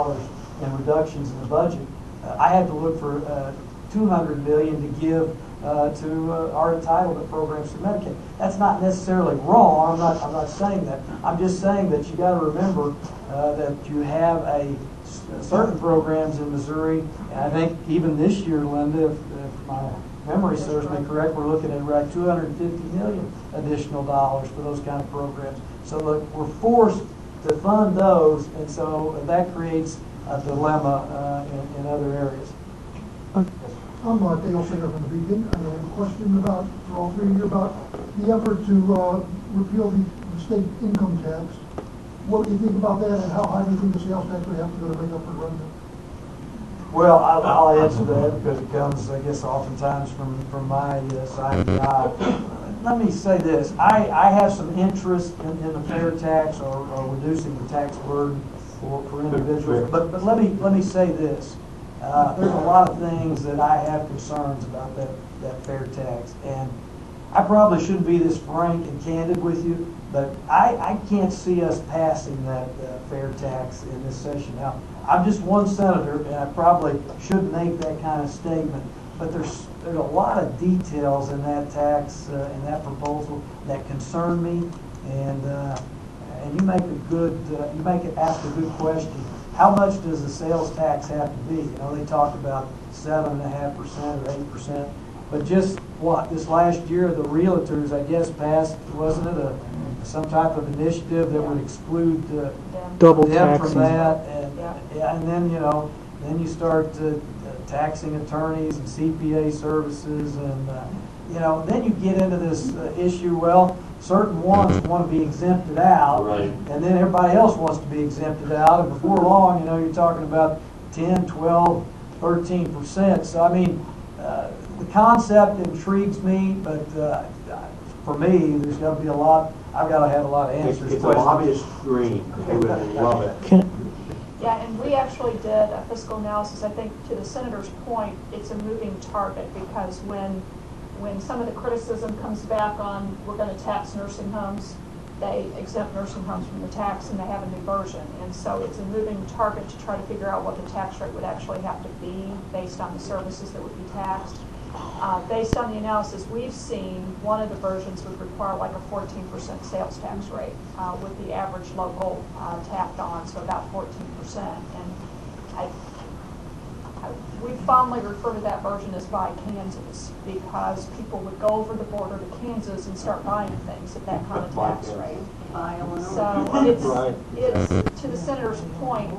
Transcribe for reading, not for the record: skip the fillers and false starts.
in reductions in the budget. I had to look for $200 million to give to our entitlement programs for Medicaid. That's not necessarily wrong. I'm not saying that. I'm just saying that you got to remember that you have certain programs in Missouri. And I think even this year, Linda, if my memory serves me correct, we're looking at around $250 million additional dollars for those kind of programs. So look, we're forced to fund those, and so that creates a dilemma in other areas. I'm Dale Singer from the Beacon. I have a question about, for all three of you, about the effort to repeal the state income tax. What do you think about that, and how high do you think the sales tax would have to go to make up for the revenue? Well, I'll answer that because it comes, I guess, oftentimes from my side of the aisle. Let me say this. I have some interest in the fair tax or reducing the tax burden for individuals. But let me say this. There's a lot of things that I have concerns about that fair tax. And I probably shouldn't be this frank and candid with you, but I can't see us passing that fair tax in this session. Now, I'm just one senator, and I probably shouldn't make that kind of statement, but there's a lot of details in that tax, in that proposal, that concern me, and you make ask a good question. How much does the sales tax have to be? You know, they talk about 7.5% or 8%, but just this last year, the realtors, I guess, passed, wasn't it, some type of initiative that would exclude double them taxing from that, and then then you start taxing attorneys and CPA services, and then you get into this issue. Well, certain ones want to be exempted out, right, and then everybody else wants to be exempted out, and before long, you're talking about 10, 12, 13%. So I mean, the concept intrigues me, but for me, there's got to be a lot. I've got to have a lot of answers. It's a lobbyist dream. They would love it. Yeah, and we actually did a fiscal analysis. I think to the senator's point, it's a moving target, because when some of the criticism comes back on we're going to tax nursing homes, they exempt nursing homes from the tax, and they have a new version. And so it's a moving target to try to figure out what the tax rate would actually have to be based on the services that would be taxed. Based on the analysis we've seen, one of the versions would require like a 14% sales tax rate with the average local tacked on, so about 14%. And we fondly refer to that version as Buy Kansas, because people would go over the border to Kansas and start buying things at that kind of tax rate. So it's to the senator's point,